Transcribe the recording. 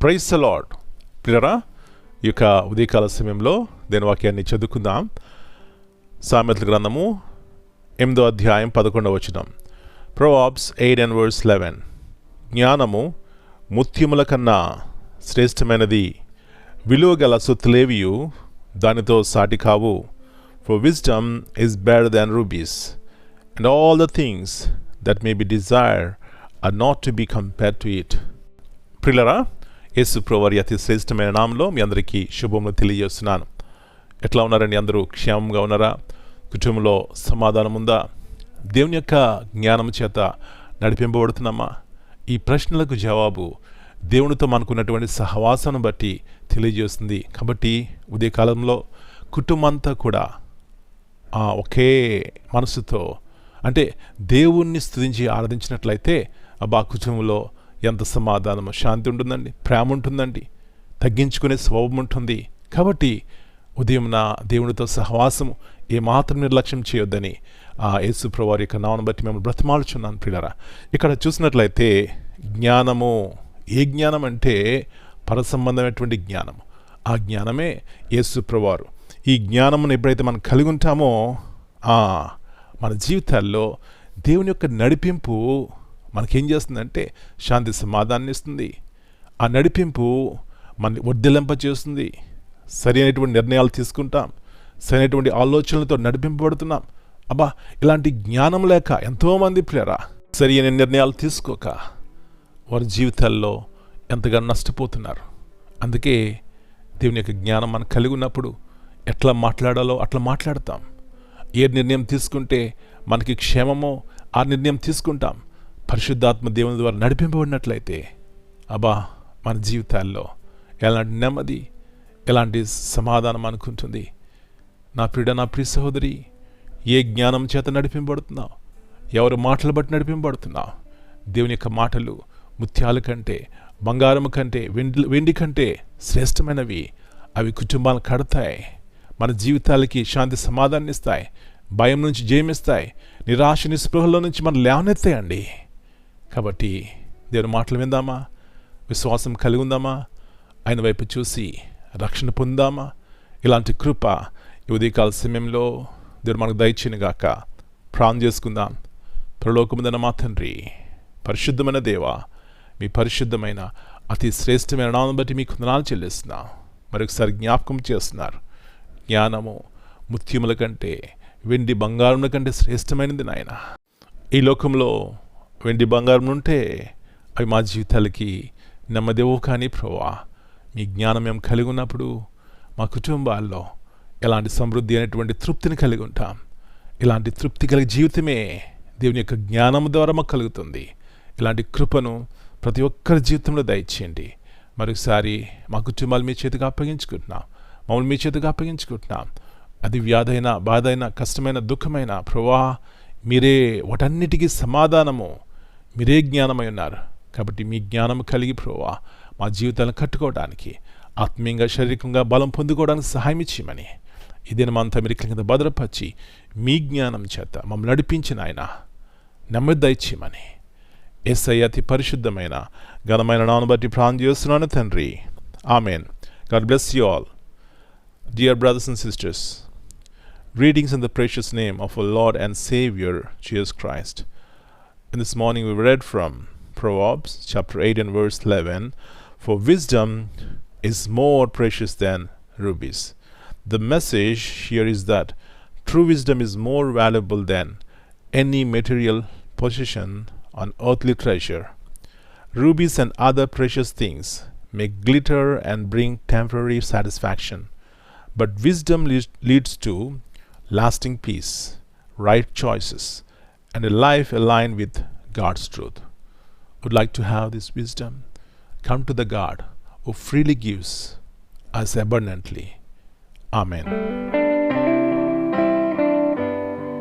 Praise the lord. ప్రియరా, ఈ యొక్క ఉదయకాల సమయంలో దేని వాక్యాన్ని చదువుకుందాం. సామెతల గ్రంథము 8వ అధ్యాయం 11వ వచనం. ప్రొవర్బ్స్ 8:11. జ్ఞానము ముత్యముల కన్నా శ్రేష్టమైనది, విలువగల సొత్తులేవియు దానితో సాటి కావు. For wisdom is better than rubies, and all the things that may be desired are not to be compared to it. ప్రియులారా, యేసు ప్రభువారి అతి శ్రేష్టమైన నామంలో మీ అందరికీ శుభములు తెలియజేస్తున్నాను. ఎట్లా ఉన్నారండి? అందరూ క్షేమంగా ఉన్నారా? కుటుంబంలో సమాధానం ఉందా? దేవుని యొక్క జ్ఞానం చేత నడిపింపబడుతున్నామా? ఈ ప్రశ్నలకు జవాబు దేవునితో మనకున్నటువంటి సహవాసాన్ని బట్టి తెలియజేస్తుంది. కాబట్టి ఉదయకాలంలో కుటుంబంతా కూడా ఒకే మనసుతో, అంటే దేవుణ్ణి స్తుతించి ఆరాధించినట్లయితే ఆ కుటుంబంలో ఎంత సమాధానము, శాంతి ఉంటుందండి, ప్రేమ ఉంటుందండి, తగ్గించుకునే స్వభావం ఉంటుంది. కాబట్టి ఉదయం దేవునితో సహవాసము ఏమాత్రం నిర్లక్ష్యం చేయొద్దని యేసు ప్రభువారి యొక్క నామమును బట్టి మేము బ్రతిమాలుచున్నాను. ప్రియులారా, ఇక్కడ చూసినట్లయితే జ్ఞానము, ఏ జ్ఞానం అంటే పరసంబంధమైనటువంటి జ్ఞానము. ఆ జ్ఞానమే యేసు ప్రభువారు. ఈ జ్ఞానమును ఎప్పుడైతే మనం కలిగి ఉంటామో మన జీవితాల్లో దేవుని యొక్క నడిపింపు మనకేం చేస్తుందంటే శాంతి సమాధానాన్ని ఇస్తుంది. ఆ నడిపింపు మనని వర్ధిల్లింపచేస్తుంది. సరి అయినటువంటి నిర్ణయాలు తీసుకుంటాం, సరైనటువంటి ఆలోచనలతో నడిపింపబడుతున్నాం. ఇలాంటి జ్ఞానం లేక ఎంతోమంది ప్రియరా సరి అయిన నిర్ణయాలు తీసుకోక వారి జీవితాల్లో ఎంతగానో నష్టపోతున్నారు. అందుకే దేవుని యొక్క జ్ఞానం మనం కలిగి ఉన్నప్పుడు ఎట్లా మాట్లాడాలో అట్లా మాట్లాడతాం. ఏ నిర్ణయం తీసుకుంటే మనకి క్షేమమో ఆ నిర్ణయం తీసుకుంటాం. పరిశుద్ధాత్మ దేవుని ద్వారా నడిపింపబడినట్లయితే మన జీవితాల్లో ఎలాంటి నెమ్మది, ఎలాంటి సమాధానం అనుకుంటుంది. నా ప్రియ సహోదరి, ఏ జ్ఞానం చేత నడిపింపబడుతున్నావు? ఎవరి మాటలు బట్టి నడిపింపబడుతున్నావు? దేవుని యొక్క మాటలు ముత్యాల కంటే, బంగారం కంటే, వెండి కంటే శ్రేష్టమైనవి. అవి కుటుంబాలను కడతాయి, మన జీవితాలకి శాంతి సమాధానం ఇస్తాయి, భయం నుంచి జయమిస్తాయి, నిరాశ నిస్పృహలో నుంచి మనం లేవనెత్తాయండి. కాబట్టి దేవుని మాటలు విందామా? విశ్వాసం కలిగి ఉందామా? ఆయన వైపు చూసి రక్షణ పొందామా? ఇలాంటి కృప ఈ ఉదయకాల సమయంలో దేవుడు మనకు దయచేయనుగాక. ప్రార్థన చేసుకుందాం. పరలోకముందున్న మా తండ్రి, పరిశుద్ధమైన దేవా, మీ పరిశుద్ధమైన అతి శ్రేష్టమైన నామమును బట్టి మీకు వందనాలు చెల్లిస్తున్నా. మరొకసారి జ్ఞాపకం చేస్తున్నారు. జ్ఞానము ముత్యముల కంటే, వెండి బంగారముల కంటే శ్రేష్టమైనది నాయన. ఈ లోకంలో వెండి బంగారం ఉంటే అవి మా జీవితాలకి నెమ్మదివో. కానీ ప్రభువా, మీ జ్ఞానం మేము కలిగి ఉన్నప్పుడు మా కుటుంబాల్లో ఎలాంటి సమృద్ధి అనేటువంటి తృప్తిని కలిగి ఉంటాం. ఇలాంటి తృప్తి కలిగే జీవితమే దేవుని యొక్క జ్ఞానం ద్వారా మాకు కలుగుతుంది. ఇలాంటి కృపను ప్రతి ఒక్కరి జీవితంలో దయచేయండి. మరొకసారి మా కుటుంబాలు మీ చేతికి అప్పగించుకుంటున్నాం, మమ్మల్ని మీ చేతికి అప్పగించుకుంటున్నాం. అది వ్యాధైనా, బాధైనా, కష్టమైన, దుఃఖమైన ప్రభువా, మీరే వాటన్నిటికీ సమాధానము, మీరే జ్ఞానమై ఉన్నారు. కాబట్టి మీ జ్ఞానం కలిగి ప్రభువా మా జీవితాలను కట్టుకోవడానికి, ఆత్మీయంగా శారీరకంగా బలం పొందుకోవడానికి సహాయం ఇచ్చేయమని, ఇదేనా అంతా మీరు కింద భద్రపరిచి మీ జ్ఞానం చేత మమ్మల్ని నడిపించిన ఆయన నెమ్మది దయచేయమని యేసయ్య అతి పరిశుద్ధమైన ఘనమైన నామమును బట్టి ప్రార్థన చేస్తున్నాను తండ్రి. Amen. God bless you all. Dear brothers and sisters, greetings in the precious name of our Lord and Savior, Jesus Christ. And this morning we read from Proverbs chapter 8 and verse 11, For wisdom is more precious than rubies. The message here is that true wisdom is more valuable than any material possession or earthly treasure. Rubies and other precious things may glitter and bring temporary satisfaction, but wisdom leads to lasting peace, right choices, and a life aligned with God's truth. Would like to have this wisdom? Come to the God who freely gives us abundantly. Amen.